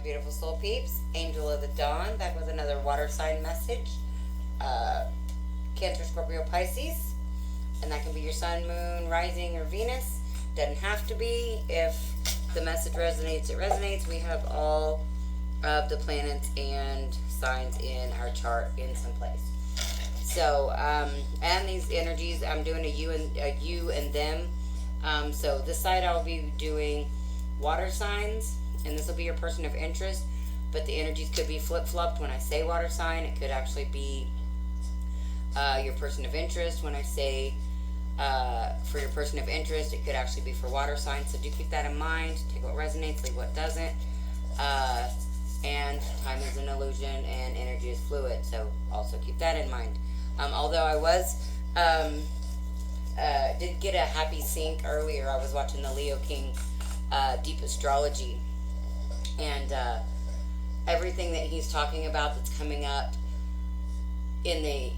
beautiful soul peeps. Angel of the Dawn, back with another water sign message. Cancer, Scorpio, Pisces. And that can be your sun, moon, rising, or Venus. Doesn't have to be. If the message resonates, it resonates. We have all of the planets and signs in our chart in some place. So, and these energies, I'm doing a you and them. So this side I'll be doing water signs, and this will be your person of interest, but the energies could be flip-flopped. When I say water sign, it could actually be your person of interest. When I say for your person of interest, it could actually be for water signs. So do keep that in mind. Take what resonates, leave what doesn't. And time is an illusion and energy is fluid, so also keep that in mind. Although I was did get a happy sync earlier. I was watching the Leo King Deep Astrology, and everything that he's talking about that's coming up in the,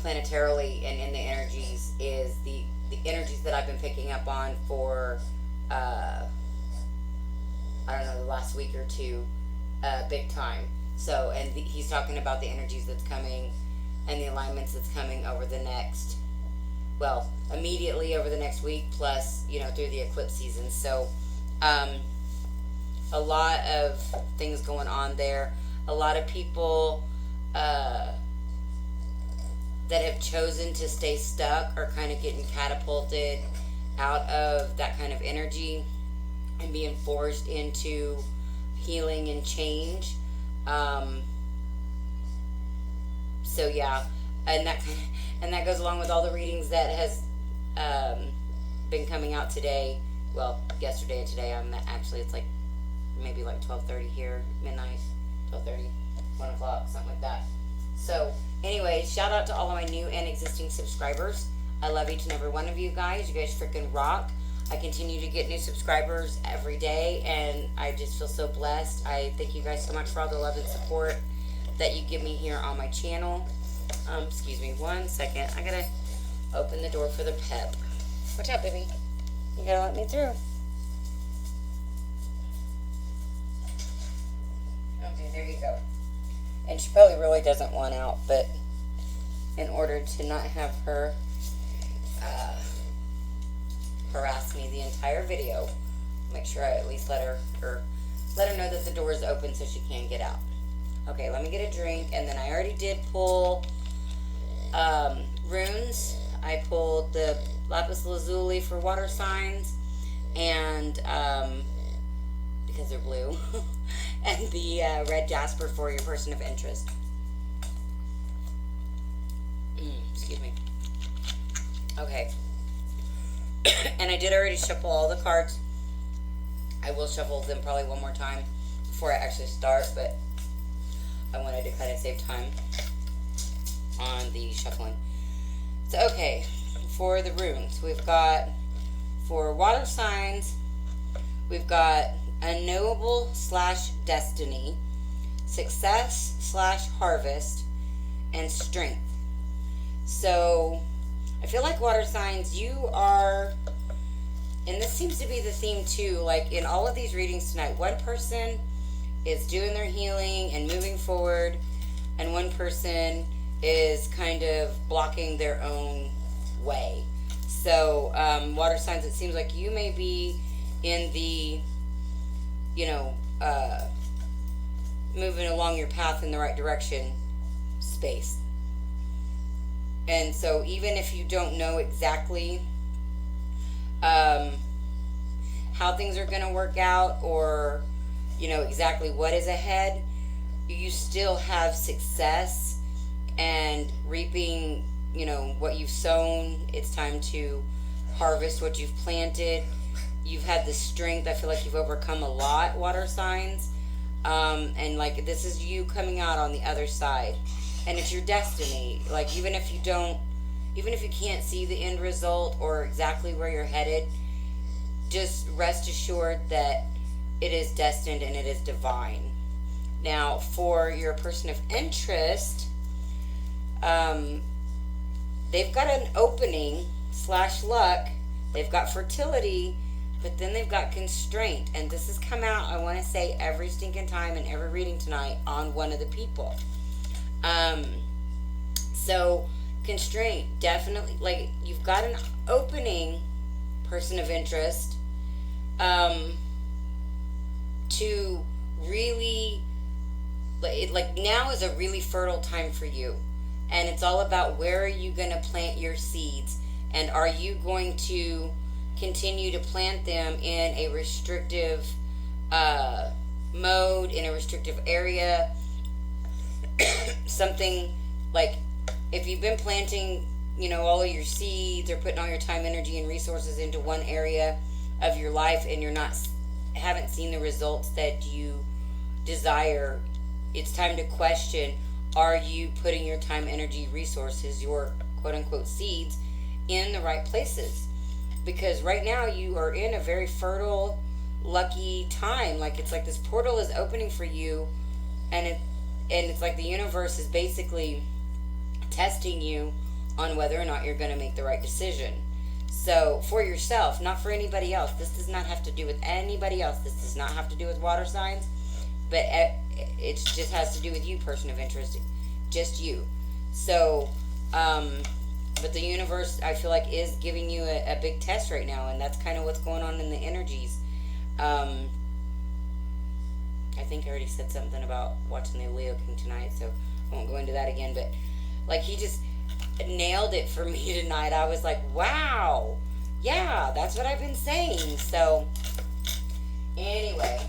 planetarily and in the energies is the energies that I've been picking up on for I don't know, the last week or two, big time. So, and he's talking about the energies that's coming and the alignments that's coming over the next, well, immediately over the next week, plus, through the eclipse season. So, a lot of things going on there. A lot of people that have chosen to stay stuck are kind of getting catapulted out of that kind of energy and being forced into healing and change. So yeah, and that goes along with all the readings that has been coming out today. Well, yesterday and today. It's like maybe like 12:30 here, midnight, 12:30, 1 o'clock, something like that. So anyway, shout out to all of my new and existing subscribers. I love each and every one of you guys. You guys freaking rock. I continue to get new subscribers every day, and I just feel so blessed. I thank you guys so much for all the love and support that you give me here on my channel. Excuse me 1 second. I gotta open the door for the pep. Watch out, baby. You gotta let me through. Okay, there you go. And she probably really doesn't want out, but in order to not have her harass me the entire video, make sure I at least let her know that the door is open so she can get out. Okay, let me get a drink. And then I already did pull runes. I pulled the lapis lazuli for water signs, and because they're blue, and the red jasper for your person of interest. Excuse me. Okay. And I did already shuffle all the cards. I will shuffle them probably one more time before I actually start, but I wanted to kind of save time on the shuffling. So, okay, for the runes, we've got, for water signs, we've got unknowable / destiny, success / harvest, and strength. So I feel like water signs, you are, and this seems to be the theme too, like in all of these readings tonight, one person is doing their healing and moving forward, and one person is kind of blocking their own way. So water signs, it seems like you may be in the, moving along your path in the right direction space. And so even if you don't know exactly how things are going to work out, or exactly what is ahead, you still have success and reaping what you've sown. It's time to harvest what you've planted. You've had the strength. I feel like you've overcome a lot, water signs, and like this is you coming out on the other side. And it's your destiny. Like even if you can't see the end result or exactly where you're headed, just rest assured that it is destined and it is divine. Now, for your person of interest, they've got an opening / luck. They've got fertility, But then they've got constraint. And this has come out, I want to say, every stinking time in every reading tonight on one of the people. So, constraint, definitely, like, you've got an opening, person of interest, to really, like, now is a really fertile time for you. And it's all about, where are you going to plant your seeds? And are you going to continue to plant them in a restrictive mode, in a restrictive area? Something like, if you've been planting, all of your seeds, or putting all your time, energy, and resources into one area of your life, and haven't seen the results that you desire, it's time to question, are you putting your time, energy, resources, your quote-unquote seeds, in the right places? Because right now you are in a very fertile, lucky time. Like, it's like this portal is opening for you, and it's like the universe is basically testing you on whether or not you're going to make the right decision. So, for yourself, not for anybody else. This does not have to do with anybody else. This does not have to do with water signs, but it just has to do with you, person of interest. Just you. So, but the universe, I feel like, is giving you a big test right now, and that's kind of what's going on in the energies. I think I already said something about watching the Leo King tonight, so I won't go into that again, but, like, he just nailed it for me tonight. I was like, wow, yeah, that's what I've been saying. So, anyway,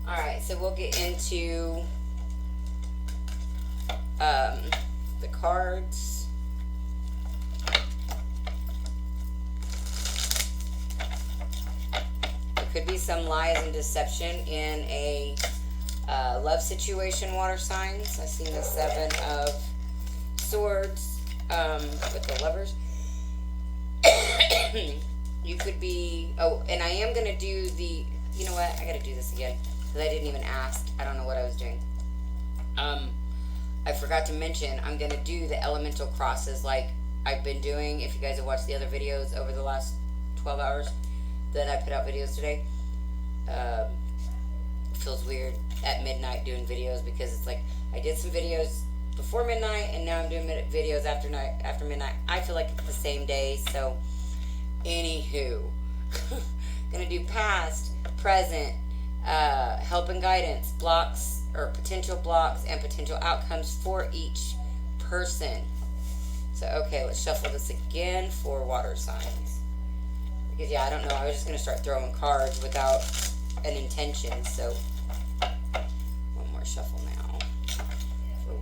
all right, so we'll get into the cards. There could be some lies and deception in a love situation, water signs. I see the 7 of Swords with the Lovers. You could be, and I am going to do the, you know what, I got to do this again, because I didn't even ask. I don't know what I was doing. I forgot to mention, I'm going to do the elemental crosses like I've been doing. If you guys have watched the other videos over the last 12 hours that I put out videos today, it feels weird at midnight doing videos, because it's like I did some videos before midnight, and now I'm doing videos after midnight. I feel like it's the same day. So, anywho, gonna do past, present, help and guidance, blocks or potential blocks, and potential outcomes for each person. So, okay, let's shuffle this again for water signs. Because, yeah, I don't know. I was just gonna start throwing cards without an intention. So, one more shuffle now.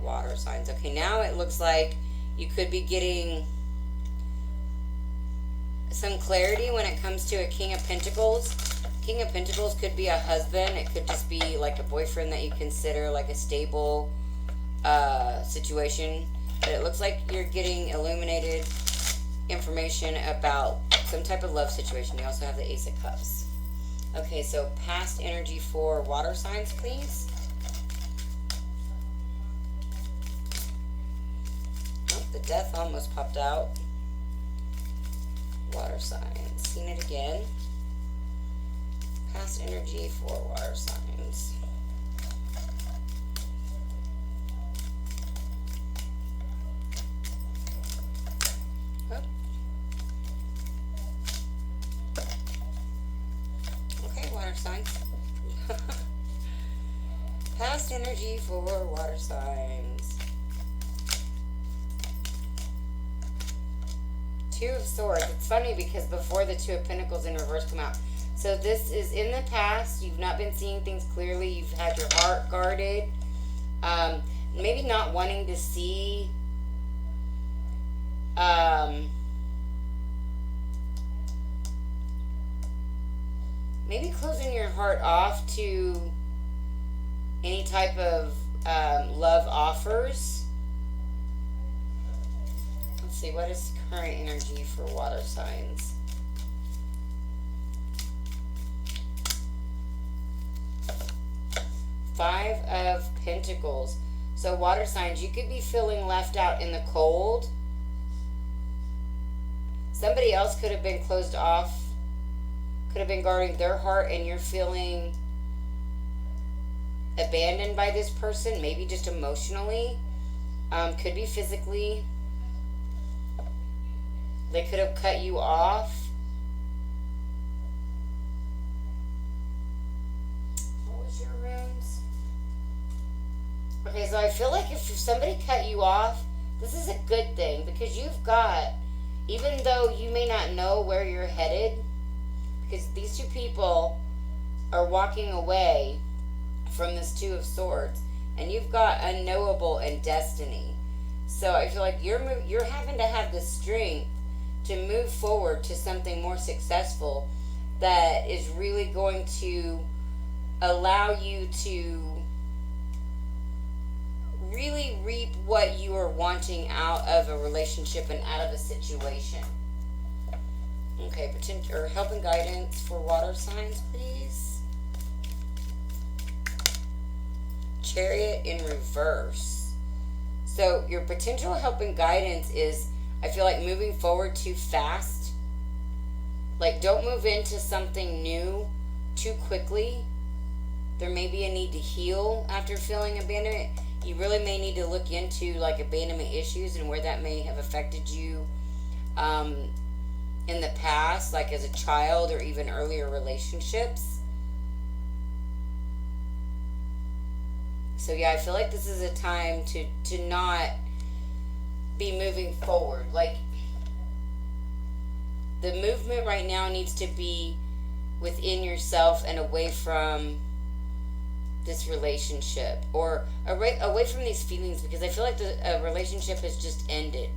Water signs. Okay, now it looks like you could be getting some clarity when it comes to a King of Pentacles. King of Pentacles could be a husband. It could just be like a boyfriend that you consider like a stable situation. But it looks like you're getting illuminated information about some type of love situation. You also have the Ace of Cups. Okay, so past energy for water signs, please. The Death almost popped out. Water signs. Seen it again. Past energy for water signs. Oh. Okay, water signs. Past energy for water signs. 2 of Swords. It's funny because before the 2 of Pentacles in reverse come out. So this is in the past. You've not been seeing things clearly. You've had your heart guarded. Maybe not wanting to see maybe closing your heart off to any type of love offers. Let's see, what is current energy for water signs? Five of Pentacles. So water signs, you could be feeling left out in the cold. Somebody else could have been closed off could have been guarding their heart, and you're feeling abandoned by this person, maybe just emotionally, could be physically. They could have cut you off. What was your runes? Okay, so I feel like if somebody cut you off, this is a good thing, because you've got, even though you may not know where you're headed, because these two people are walking away from this Two of Swords, and you've got unknowable and destiny. So I feel like you're having to have the strength to move forward to something more successful that is really going to allow you to really reap what you are wanting out of a relationship and out of a situation. Okay, or help and guidance for water signs, please. Chariot in reverse. So your potential help and guidance is, I feel like, moving forward too fast. Like, don't move into something new too quickly. There may be a need to heal after feeling abandonment. You really may need to look into like abandonment issues and where that may have affected you in the past, like as a child or even earlier relationships. So yeah, I feel like this is a time to not be moving forward. Like, the movement right now needs to be within yourself and away from this relationship, or away from these feelings, because I feel like a relationship has just ended.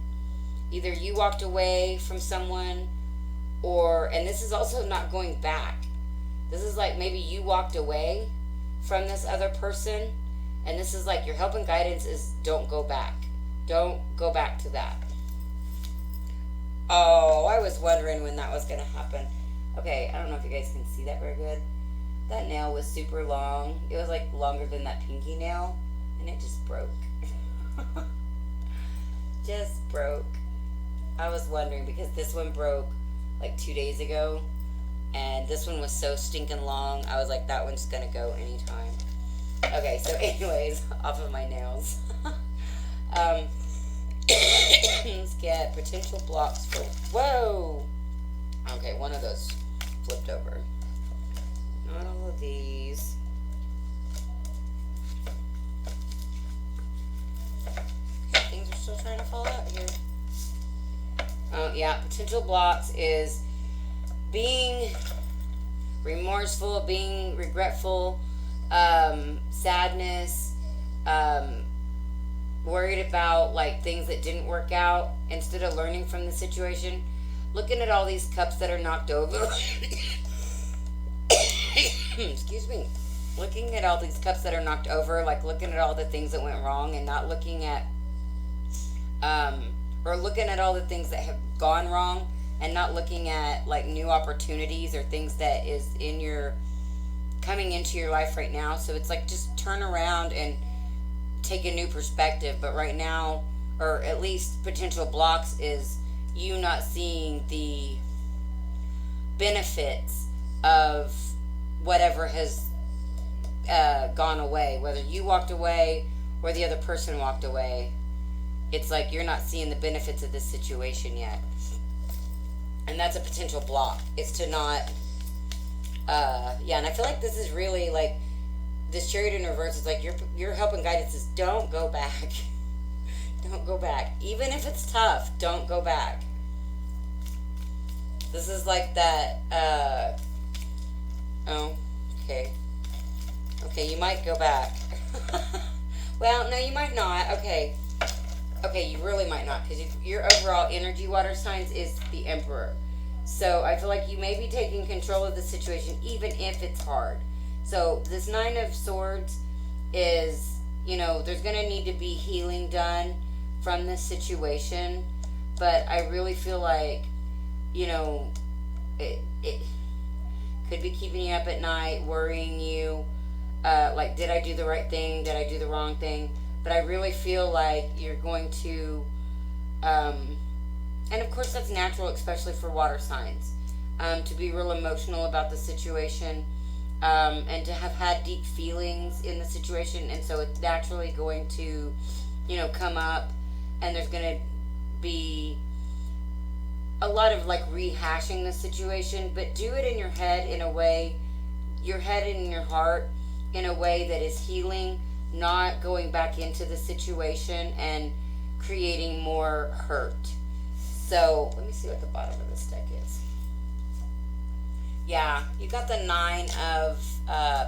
Either you walked away from someone, and this is also not going back. This is like maybe you walked away from this other person, and this is like your help and guidance is don't go back. Don't go back to that. Oh, I was wondering when that was going to happen. Okay, I don't know if you guys can see that very good. That nail was super long. It was like longer than that pinky nail, and it just broke. Just broke. I was wondering because this one broke like 2 days ago, and this one was so stinking long. I was like, that one's going to go anytime. Okay, so anyways, off of my nails. Let's get potential blocks for, whoa! Okay, one of those flipped over. Not all of these. Okay, things are still trying to fall out here. Yeah, potential blocks is being remorseful, being regretful, sadness, worried about like things that didn't work out instead of learning from the situation. Looking at all these cups that are knocked over. Excuse me. Looking at all these cups that are knocked over, like looking at all the things that went wrong and not looking at, or looking at all the things that have gone wrong and not looking at like new opportunities or things that is coming into your life right now. So it's like just turn around and take a new perspective. But right now, or at least potential blocks, is you not seeing the benefits of whatever has gone away, whether you walked away or the other person walked away. It's like you're not seeing the benefits of this situation yet, and that's a potential block. It's to not and I feel like this is really like this Chariot in reverse is like your help and guidance is don't go back. Don't go back. Even if it's tough, don't go back. This is like that, oh, okay. Okay, you might go back. Well, no, you might not. Okay. Okay, you really might not, because your overall energy water signs is the Emperor. So I feel like you may be taking control of the situation, even if it's hard. So this Nine of Swords is, there's going to need to be healing done from this situation. But I really feel like, it could be keeping you up at night, worrying you. Like, did I do the right thing? Did I do the wrong thing? But I really feel like you're going to, and of course that's natural, especially for water signs. to be real emotional about the situation, and to have had deep feelings in the situation. And so it's naturally going to, come up, and there's going to be a lot of like rehashing the situation, but do it in your head in a way, your head and your heart, in a way that is healing, not going back into the situation and creating more hurt. So let me see what the bottom of this deck is. Yeah, you got the Nine of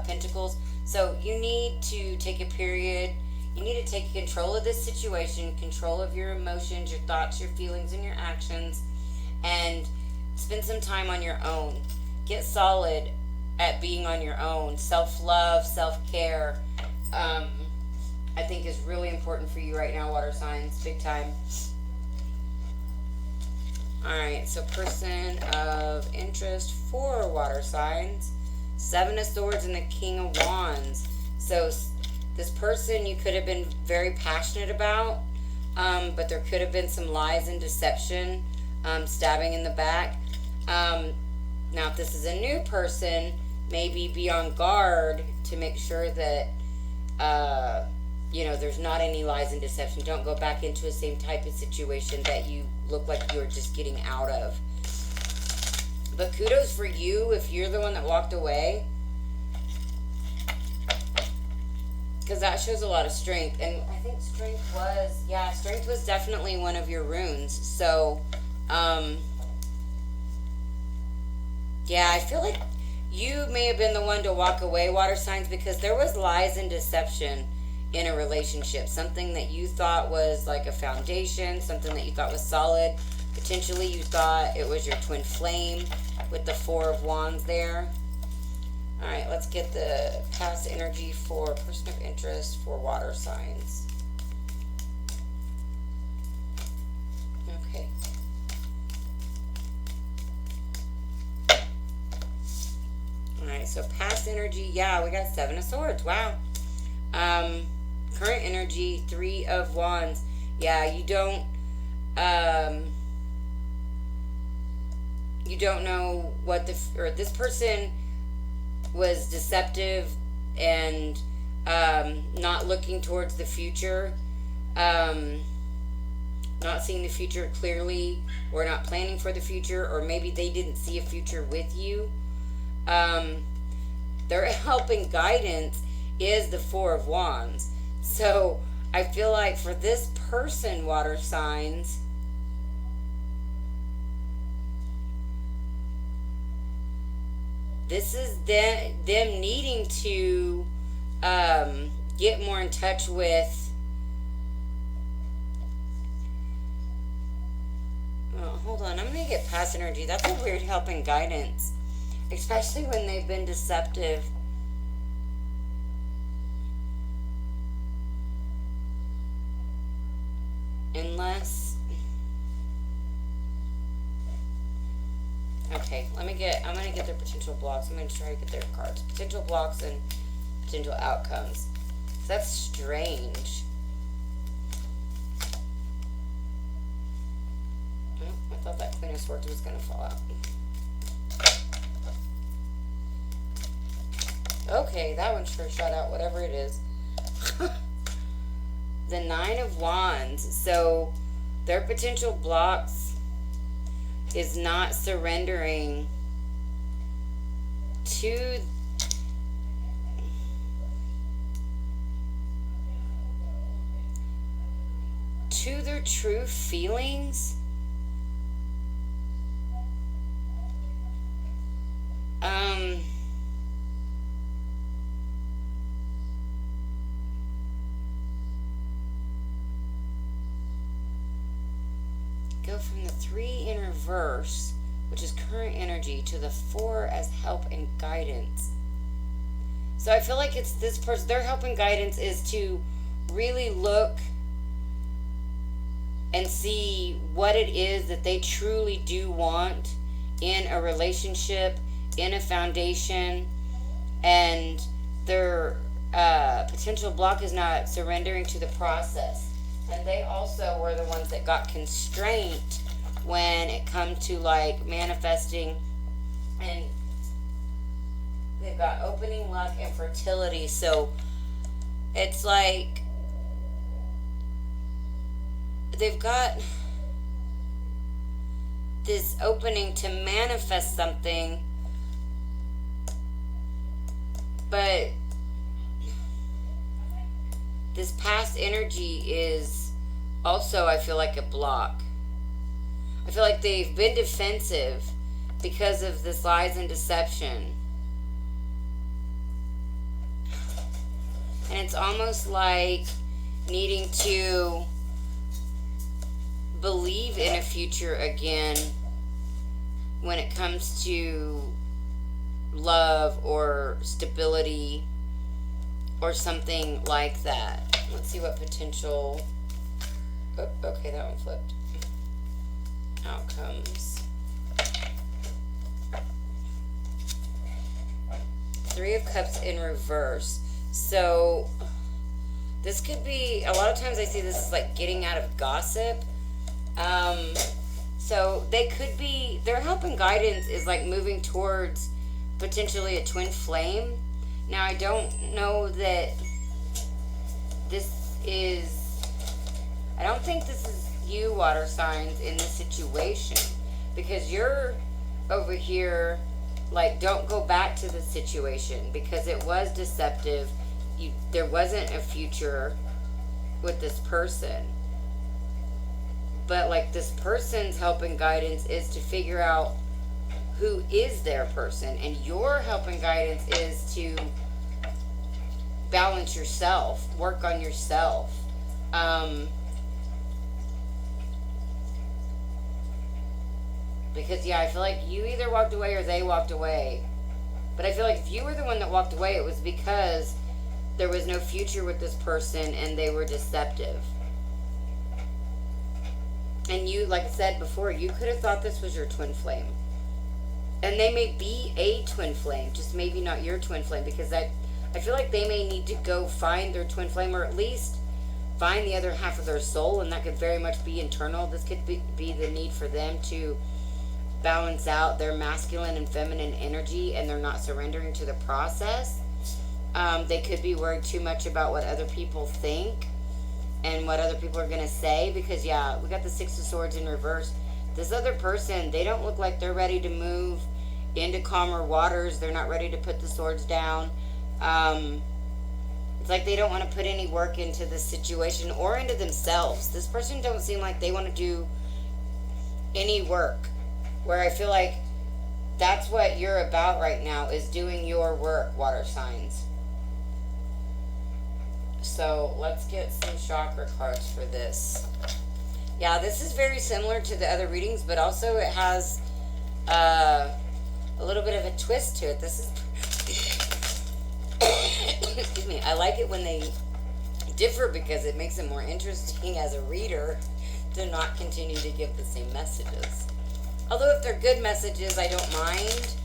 Pentacles. So you need to take a period. You need to take control of this situation, control of your emotions, your thoughts, your feelings, and your actions, and spend some time on your own. Get solid at being on your own. Self-love, self-care, I think is really important for you right now, water signs, big time. Alright, so person of interest for water signs. Seven of Swords and the King of Wands. So this person you could have been very passionate about, but there could have been some lies and deception, stabbing in the back. Now, if this is a new person, maybe be on guard to make sure that, there's not any lies and deception. Don't go back into the same type of situation that you look like you're just getting out of. But kudos for you if you're the one that walked away, because that shows a lot of strength. And I think strength was definitely one of your runes. So, I feel like you may have been the one to walk away, water signs, because there was lies and deception in a relationship. Something that you thought was like a foundation, something that you thought was solid. Potentially you thought it was your twin flame with the Four of Wands there. Alright, let's get the past energy for person of interest for water signs. Okay. Alright, so past energy, we got Seven of Swords. Wow. Current energy, Three of Wands. You don't know what this person was deceptive and not looking towards the future, not seeing the future clearly, or not planning for the future, or maybe they didn't see a future with you. Their help and guidance is the Four of Wands. So I feel like for this person, water signs, this is them needing to get more in touch with, hold on, I'm going to get past energy. That's a weird help and guidance, especially when they've been deceptive. Unless, okay, I'm going to get their potential blocks. I'm going to try to get their cards. Potential blocks and potential outcomes. That's strange. Oh, I thought that Queen of Swords was going to fall out. Okay, that one sure shot out, whatever it is. The Nine of Wands. So their potential blocks is not surrendering to their true feelings. Go from the Three in reverse, which is current energy, to the Four as help and guidance. So I feel like it's this person, their help and guidance is to really look and see what it is that they truly do want in a relationship, in a foundation, and their potential block is not surrendering to the process. And they also were the ones that got constraint when it come to like manifesting And they've got opening luck and fertility. So it's like they've got this opening to manifest something, but this past energy is also, I feel like, a block. I feel like they've been defensive because of this lies and deception. And it's almost like needing to believe in a future again when it comes to love or stability or something like that. Let's see what potential... Oh, okay, that one flipped. Outcomes. Three of Cups in reverse. So this could be, a lot of times I see this as like getting out of gossip. So they could be, their help and guidance is like moving towards potentially a twin flame. Now I don't know that this is, I don't think this is you, water signs, in this situation, because you're over here like, don't go back to the situation because it was deceptive. There wasn't a future with this person. But like, this person's help and guidance is to figure out who is their person, and your help and guidance is to balance yourself, work on yourself. Because, yeah, I feel like you either walked away or they walked away. But I feel like if you were the one that walked away, it was because there was no future with this person and they were deceptive. And you, like I said before, you could have thought this was your twin flame. And they may be a twin flame, just maybe not your twin flame, because I feel like they may need to go find their twin flame, or at least find the other half of their soul, and that could very much be internal. This could be the need for them to balance out their masculine and feminine energy, and they're not surrendering to the process. They could be worried too much about what other people think and what other people are going to say, because, yeah, we got the Six of Swords in reverse. This other person, they don't look like they're ready to move into calmer waters. They're not ready to put the swords down. It's like they don't want to put any work into this situation or into themselves. This person don't seem like they want to do any work, where I feel like that's what you're about right now, is doing your work, water signs. So let's get some chakra cards for this. Yeah, this is very similar to the other readings, but also it has a little bit of a twist to it. This is... Excuse me. I like it when they differ because it makes it more interesting as a reader to not continue to give the same messages. Although if they're good messages, I don't mind.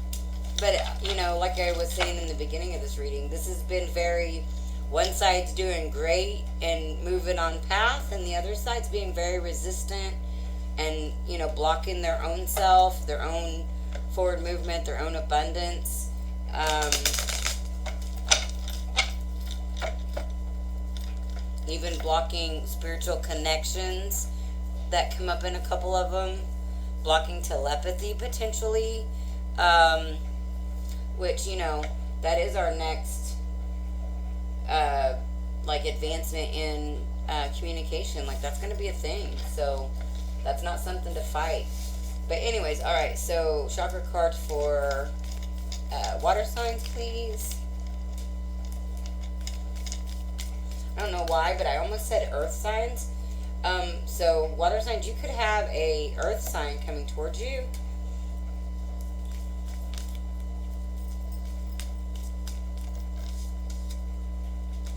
But, you know, like I was saying in the beginning of this reading, this has been very... One side's doing great and moving on path, and the other side's being very resistant and, you know, blocking their own self, their own forward movement, their own abundance. Even blocking spiritual connections that come up in a couple of them. Blocking telepathy, potentially. Which, you know, that is our next... like advancement in communication. Like, that's going to be a thing, so that's not something to fight. But anyways, all right, so chakra cards for water signs, please. I don't know why, but I almost said earth signs. So water signs, you could have a earth sign coming towards you.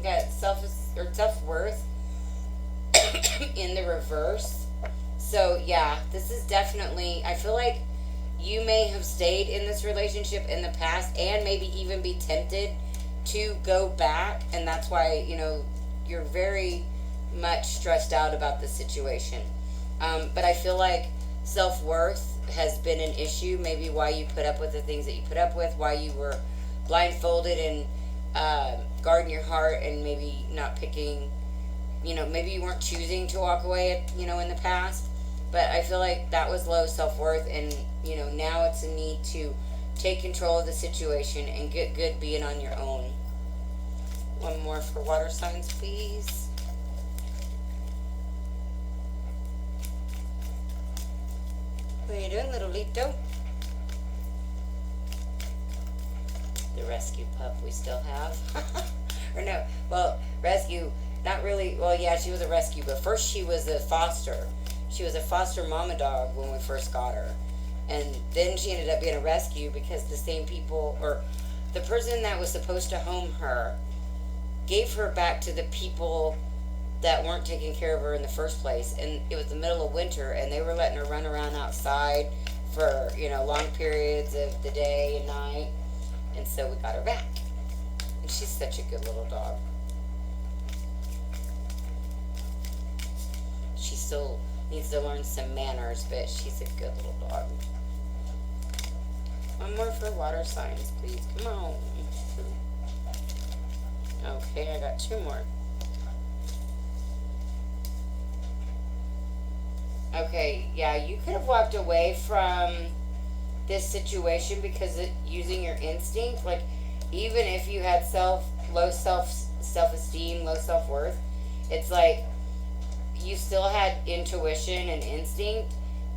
Got self-worth in the reverse. So yeah, this is definitely, I feel like you may have stayed in this relationship in the past and maybe even be tempted to go back, and that's why, you know, you're very much stressed out about the situation. But I feel like self-worth has been an issue, maybe why you put up with the things that you put up with, why you were blindfolded and guarding your heart and maybe not picking, maybe you weren't choosing to walk away, in the past. But I feel like that was low self-worth, and, now it's a need to take control of the situation and get good being on your own. One more for water signs, please. What are you doing, little Lito? The rescue pup we still have. Or no, well, rescue, not really, well, yeah, she was a rescue, but first she was a foster. She was a foster mama dog when we first got her. And then she ended up being a rescue because the same people, or the person that was supposed to home her, gave her back to the people that weren't taking care of her in the first place. And it was the middle of winter, and they were letting her run around outside for, long periods of the day and night. And so we got her back. And she's such a good little dog. She still needs to learn some manners, but she's a good little dog. One more for water signs, please. Come on. Okay, I got two more. Okay, yeah, you could have walked away from this situation because using your instinct, like, even if you had low self-esteem, low self-worth, it's like you still had intuition and instinct,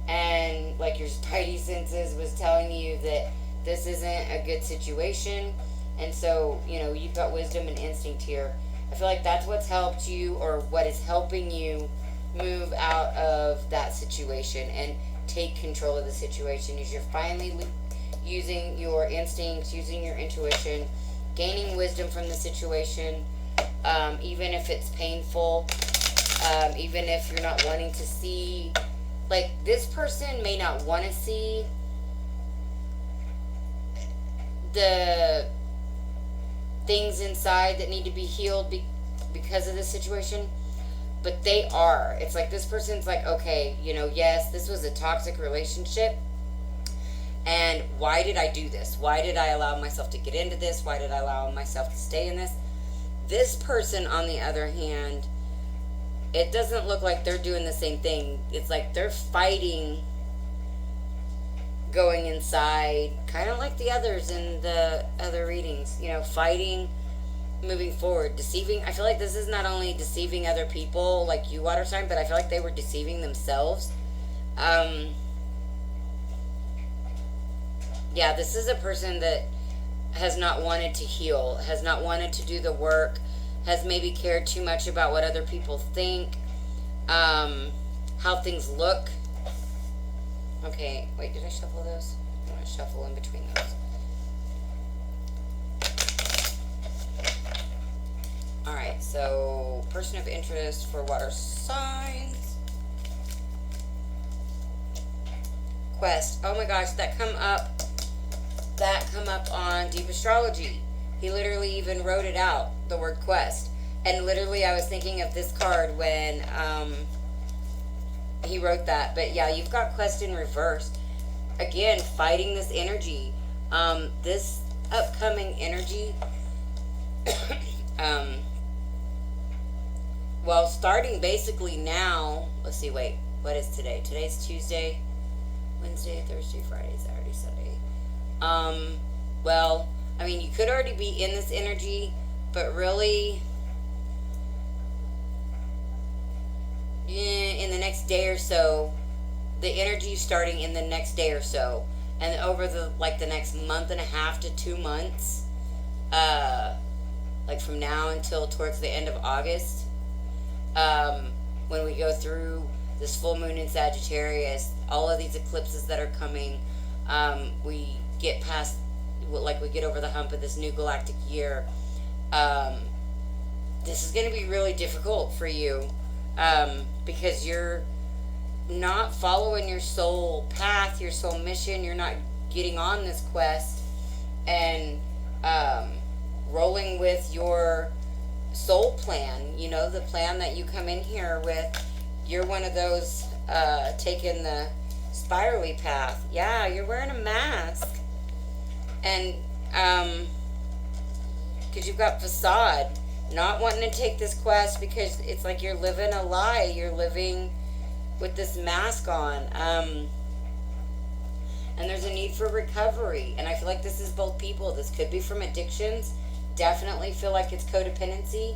and like your spidey senses was telling you that this isn't a good situation. And so, you've got wisdom and instinct here. I feel like that's what's helped you, or what is helping you move out of that situation and take control of the situation, is you're finally using your instincts, using your intuition, gaining wisdom from the situation, even if it's painful, even if you're not wanting to see. Like, this person may not want to see the things inside that need to be healed because of this situation, but they are. It's like this person's like, okay, yes, this was a toxic relationship, and why did I do this? Why did I allow myself to get into this? Why did I allow myself to stay in this? This person, on the other hand, it doesn't look like they're doing the same thing. It's like they're fighting going inside, kind of like the others in the other readings, fighting, moving forward, deceiving. I feel like this is not only deceiving other people, like you, water sign, but I feel like they were deceiving themselves. Yeah, this is a person that has not wanted to heal, has not wanted to do the work, has maybe cared too much about what other people think, how things look. Okay, wait, did I shuffle those? I'm going to shuffle in between those. Alright, so person of interest for water signs. Quest. Oh my gosh, that come up on Deep Astrology. He literally even wrote it out, the word quest. And literally I was thinking of this card when he wrote that. But yeah, you've got quest in reverse. Again, fighting this energy. This upcoming energy, well, starting basically now, let's see, wait, what is today? Today's Tuesday, Wednesday, Thursday, Friday, Saturday, Sunday. Well, I mean, you could already be in this energy, but really, in the next day or so, the energy starting in the next day or so, and over the next month and a half to 2 months, like from now until towards the end of August, when we go through this full moon in Sagittarius, all of these eclipses that are coming, we get past, we get over the hump of this new galactic year. This is going to be really difficult for you, because you're not following your soul path, your soul mission. You're not getting on this quest and rolling with your soul plan, the plan that you come in here with. You're one of those taking the spirally path. Yeah, you're wearing a mask. And, because you've got facade. Not wanting to take this quest because it's like you're living a lie. You're living with this mask on. And there's a need for recovery. And I feel like this is both people. This could be from addictions. Definitely feel like it's codependency.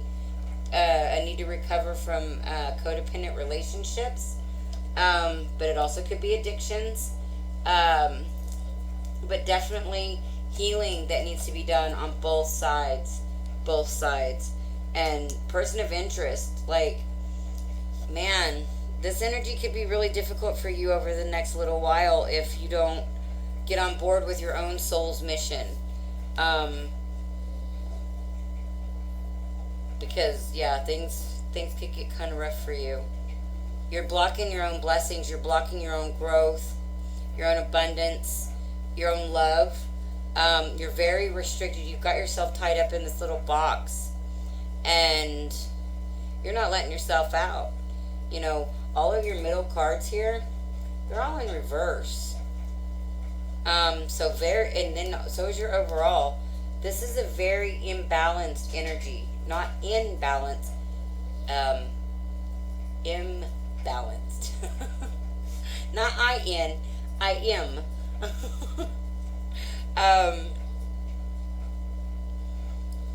I need to recover from codependent relationships. But it also could be addictions. But definitely healing that needs to be done on both sides. Both sides. And person of interest, like, man, this energy could be really difficult for you over the next little while if you don't get on board with your own soul's mission. Because, yeah, things could get kind of rough for you. You're blocking your own blessings. You're blocking your own growth, your own abundance, your own love. You're very restricted. You've got yourself tied up in this little box. And you're not letting yourself out. You know, all of your middle cards here, they're all in reverse. So is your overall. This is a very imbalanced energy. Not imbalanced. Imbalanced. Not I-N, I-M.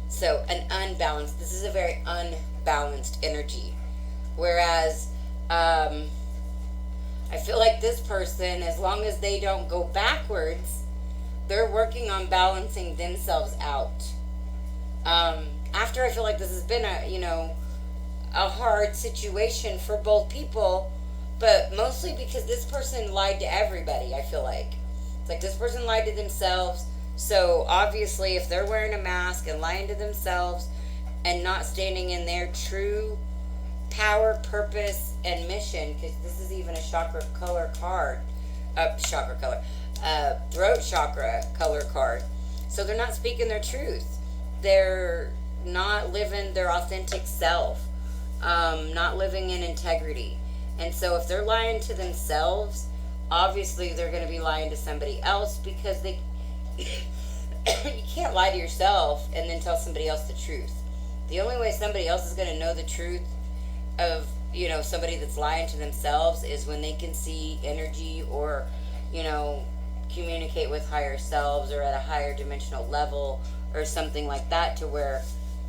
So an unbalanced. This is a very unbalanced energy. Whereas, I feel like this person, as long as they don't go backwards, they're working on balancing themselves out. After I feel like this has been a hard situation for both people, but mostly because this person lied to everybody, I feel like. It's like this person lied to themselves. So obviously if they're wearing a mask and lying to themselves and not standing in their true power, purpose, and mission, because this is even a chakra color card, throat chakra color card. So they're not speaking their truth. They're not living their authentic self, not living in integrity. And so if they're lying to themselves, obviously they're going to be lying to somebody else, because they you can't lie to yourself and then tell somebody else the truth. The only way somebody else is going to know the truth of, somebody that's lying to themselves is when they can see energy or, communicate with higher selves or at a higher dimensional level or something like that, to where,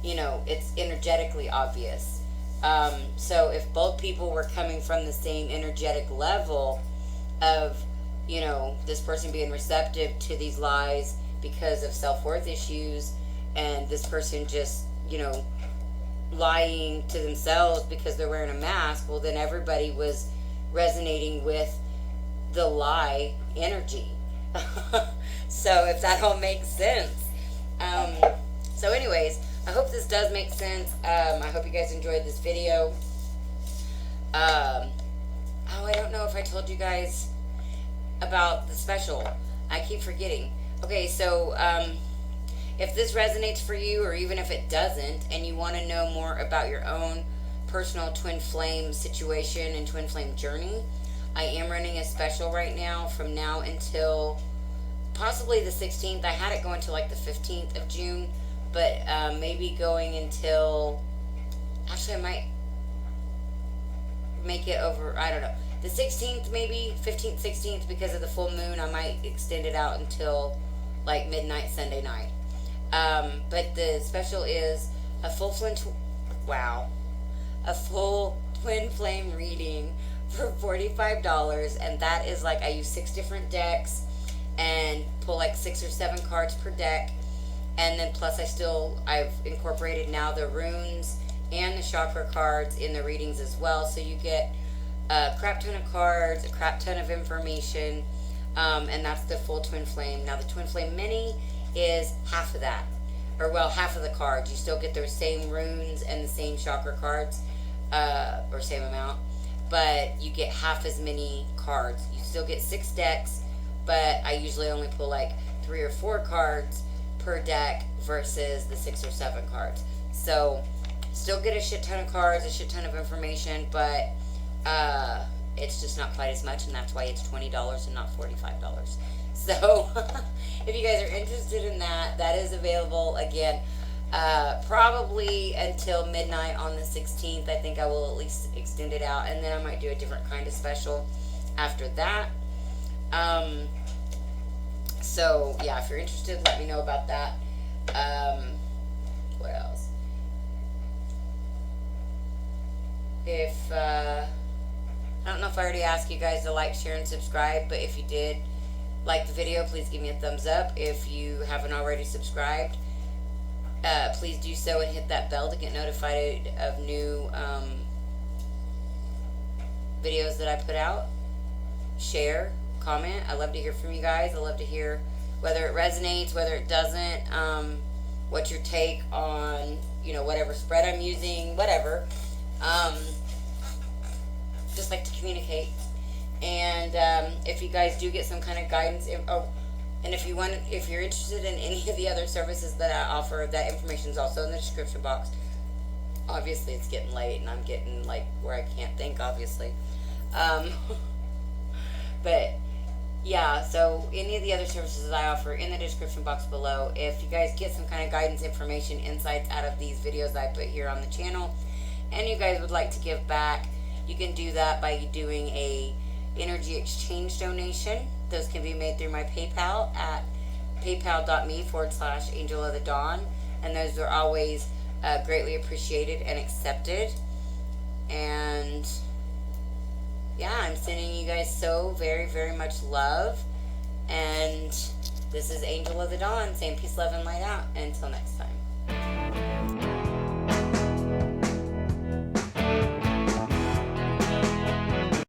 it's energetically obvious. So if both people were coming from the same energetic level of, this person being receptive to these lies because of self-worth issues, and this person just, lying to themselves because they're wearing a mask, well, then everybody was resonating with the lie energy. So if that all makes sense. So anyways, I hope this does make sense. I hope you guys enjoyed this video. I don't know if I told you guys about the special. I keep forgetting. Okay, so if this resonates for you, or even if it doesn't, and you want to know more about your own personal twin flame situation and twin flame journey, I am running a special right now from now until possibly the 16th. I had it going to like the 15th of June, but maybe going until, actually I might make it over, I don't know, the 16th, maybe 15th, 16th, because of the full moon. I might extend it out until like midnight Sunday night. But the special is a full twin flame reading for $45, and that is like I use 6 different decks and pull like 6 or 7 cards per deck, and then plus I've incorporated now the runes and the chakra cards in the readings as well, so you get a crap ton of cards, a crap ton of information, and that's the full twin flame. Now the twin flame mini is half of that, or well, half of the cards. You still get those same runes and the same chakra cards, or same amount, but you get half as many cards. You still get 6 decks, but I usually only pull like 3 or 4 cards per deck versus the 6 or 7 cards. So still get a shit ton of cards, a shit ton of information, but It's just not quite as much, and that's why it's $20 and not $45. So if you guys are interested in that, that is available again. Probably until midnight on the 16th. I think I will at least extend it out, and then I might do a different kind of special after that. So yeah, if you're interested, let me know about that. What else? If I don't know if I already asked you guys to like, share, and subscribe, but if you did like the video, please give me a thumbs up. If you haven't already subscribed, please do so and hit that bell to get notified of new videos that I put out. Share, comment. I love to hear from you guys. I love to hear whether it resonates, whether it doesn't, what's your take on, whatever spread I'm using, whatever. Just like to communicate. And if you guys do get some kind of guidance, and if you're interested in any of the other services that I offer, that information is also in the description box. Obviously, it's getting late, and I'm getting like where I can't think, obviously. But yeah, so any of the other services that I offer in the description box below. If you guys get some kind of guidance, information, insights out of these videos that I put here on the channel, and you guys would like to give back, you can do that by doing a energy exchange donation. Those can be made through my PayPal at paypal.me/Angel of the Dawn, and those are always greatly appreciated and accepted. And yeah, I'm sending you guys so very, very much love, and this is Angel of the Dawn saying peace, love, and light out. Until next time.